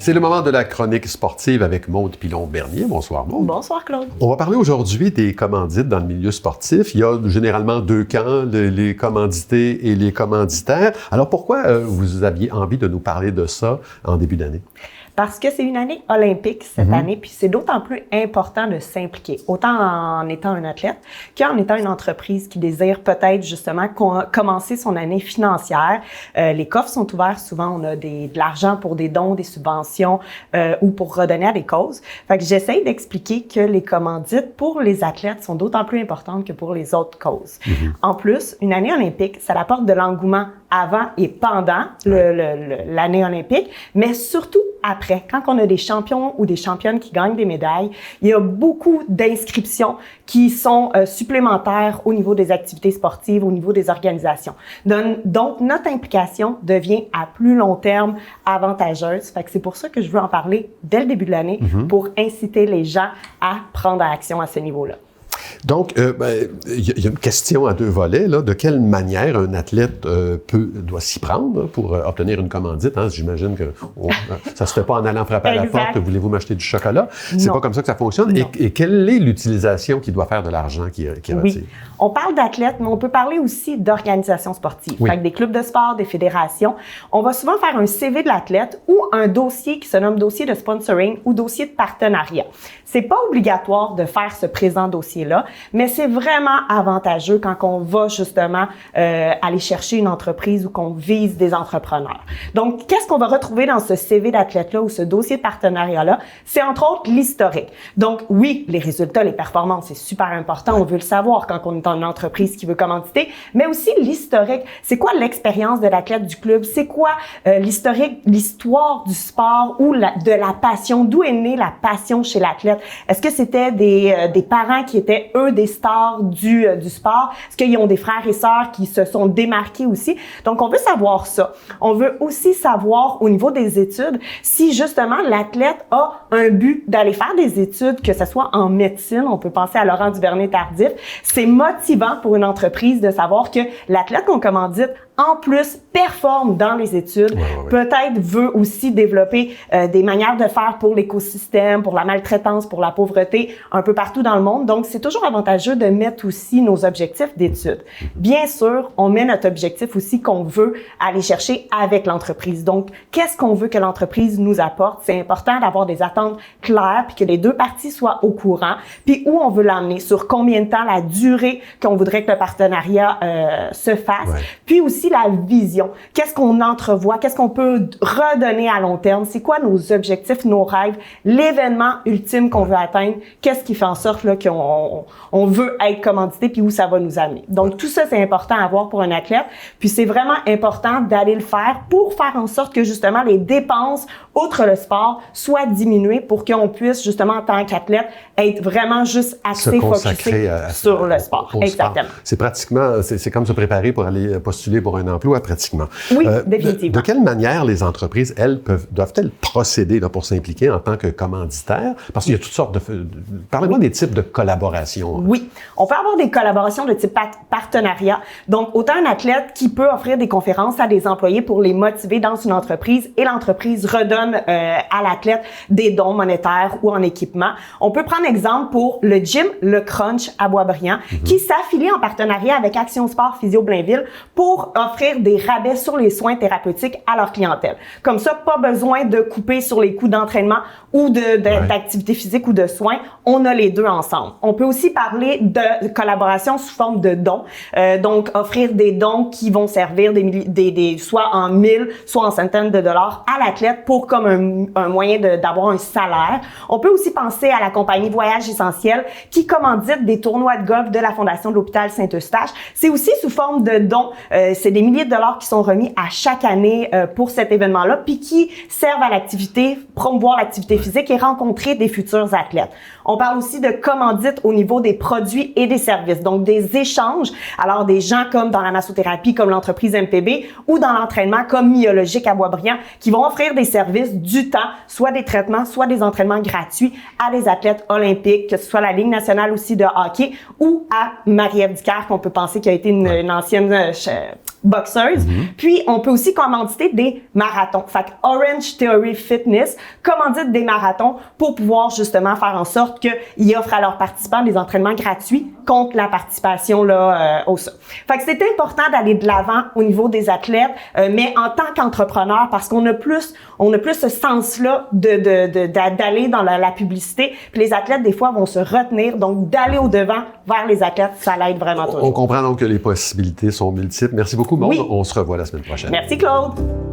C'est le moment de la chronique sportive avec Maude Pilon-Bernier. Bonsoir, Maude. Bonsoir, Claude. On va parler aujourd'hui des commandites dans le milieu sportif. Il y a généralement deux camps, les commandités et les commanditaires. Alors, pourquoi vous aviez envie de nous parler de ça en début d'année? Parce que c'est une année olympique cette année, puis c'est d'autant plus important de s'impliquer, autant en étant un athlète qu'en étant une entreprise qui désire peut-être justement commencer son année financière. Les coffres sont ouverts souvent, on a de l'argent pour des dons, des subventions ou pour redonner à des causes. Fait que j'essaye d'expliquer que les commandites pour les athlètes sont d'autant plus importantes que pour les autres causes. En plus, une année olympique, ça apporte de l'engouement avant et pendant l'année olympique, mais surtout après, quand on a des champions ou des championnes qui gagnent des médailles, il y a beaucoup d'inscriptions qui sont supplémentaires au niveau des activités sportives, au niveau des organisations. Donc, notre implication devient à plus long terme avantageuse. Fait que c'est pour ça que je veux en parler dès le début de l'année pour inciter les gens à prendre action à ce niveau-là. Donc, il y a une question à deux volets. Là. De quelle manière un athlète doit s'y prendre pour obtenir une commandite? Hein? J'imagine que ça ne se fait pas en allant frapper à la porte. Voulez-vous m'acheter du chocolat? C'est pas comme ça que ça fonctionne. Et quelle est l'utilisation qu'il doit faire de l'argent qu'il retire? Oui. On parle d'athlètes, mais on peut parler aussi d'organisations sportives. Oui. Fait que des clubs de sport, des fédérations. On va souvent faire un CV de l'athlète ou un dossier qui se nomme dossier de sponsoring ou dossier de partenariat. C'est pas obligatoire de faire ce présent dossier-là, mais c'est vraiment avantageux quand on va justement aller chercher une entreprise ou qu'on vise des entrepreneurs. Donc, qu'est-ce qu'on va retrouver dans ce CV d'athlète-là ou ce dossier de partenariat-là? C'est entre autres l'historique. Donc, oui, les résultats, les performances, c'est super important. On veut le savoir quand on est dans une entreprise qui veut commanditer, mais aussi l'historique. C'est quoi l'expérience de l'athlète du club? C'est quoi l'historique, l'histoire du sport ou de la passion? D'où est née la passion chez l'athlète? Est-ce que c'était des parents qui étaient, eux, des stars du sport? Est-ce qu'ils ont des frères et sœurs qui se sont démarqués aussi? Donc, on veut savoir ça. On veut aussi savoir, au niveau des études, si justement l'athlète a un but d'aller faire des études, que ce soit en médecine, on peut penser à Laurent Duvernay-Tardif. C'est motivant pour une entreprise de savoir que l'athlète qu'on commandite, en plus, performe dans les études, peut-être veut aussi développer des manières de faire pour l'écosystème, pour la maltraitance, pour la pauvreté, un peu partout dans le monde. Donc, c'est toujours avantageux de mettre aussi nos objectifs d'études. Bien sûr, on met notre objectif aussi qu'on veut aller chercher avec l'entreprise. Donc, qu'est-ce qu'on veut que l'entreprise nous apporte? C'est important d'avoir des attentes claires puis que les deux parties soient au courant. Puis où on veut l'emmener, sur combien de temps, la durée qu'on voudrait que le partenariat se fasse. Puis aussi la vision. Qu'est-ce qu'on entrevoit? Qu'est-ce qu'on peut redonner à long terme? C'est quoi nos objectifs, nos rêves? L'événement ultime qu'on veut atteindre? Qu'est-ce qui fait en sorte là, qu'on veut être commandité puis où ça va nous amener? Donc, tout ça, c'est important à voir pour un athlète. Puis, c'est vraiment important d'aller le faire pour faire en sorte que, justement, les dépenses, outre le sport, soient diminuées pour qu'on puisse, justement, en tant qu'athlète, être vraiment juste assez focusé sur le sport. Exactement. C'est pratiquement, c'est comme se préparer pour aller postuler pour un emploi, pratiquement. Oui, définitivement. De quelle manière les entreprises, elles, doivent-elles procéder là, pour s'impliquer en tant que commanditaire? Parce qu'il y a toutes sortes de... Parlez-moi des types de collaborations. Oui. On peut avoir des collaborations de type partenariat. Donc, autant un athlète qui peut offrir des conférences à des employés pour les motiver dans une entreprise et l'entreprise redonne à l'athlète des dons monétaires ou en équipement. On peut prendre exemple pour le gym Le Crunch à Boisbriand qui s'affilie en partenariat avec Action Sport Physio Blainville pour offrir des rabais sur les soins thérapeutiques à leur clientèle. Comme ça, pas besoin de couper sur les coûts d'entraînement ou d'activité physique ou de soins. On a les deux ensemble. On peut aussi parler de collaboration sous forme de dons. Donc, offrir des dons qui vont servir soit en 1000, soit en centaines de dollars à l'athlète pour comme un moyen d'avoir un salaire. On peut aussi penser à la compagnie Voyage Essentiel qui commandite des tournois de golf de la Fondation de l'Hôpital Saint-Eustache. C'est aussi sous forme de dons. C'est des milliers de dollars qui sont remis à chaque année pour cet événement-là, puis qui servent à l'activité, promouvoir l'activité physique et rencontrer des futurs athlètes. On parle aussi de commandite au niveau des produits et des services, donc des échanges. Alors, des gens comme dans la massothérapie, comme l'entreprise MPB, ou dans l'entraînement comme Myologique à Boisbriand, qui vont offrir des services du temps, soit des traitements, soit des entraînements gratuits à des athlètes olympiques, que ce soit la Ligue nationale aussi de hockey, ou à Marie-Ève Dicker, qu'on peut penser qui a été une ancienne boxeuses. Puis, on peut aussi commanditer des marathons. Fait que Orange Theory Fitness commandite des marathons pour pouvoir justement faire en sorte qu'ils offrent à leurs participants des entraînements gratuits contre la participation là, au sol. Fait que c'est important d'aller de l'avant au niveau des athlètes, mais en tant qu'entrepreneur, parce qu'on a plus ce sens-là d'aller dans la publicité. Puis les athlètes, des fois, vont se retenir. Donc, d'aller au-devant vers les athlètes, ça l'aide vraiment toujours. On comprend donc que les possibilités sont multiples. Merci beaucoup, Maude. Oui. On se revoit la semaine prochaine. Merci, Claude.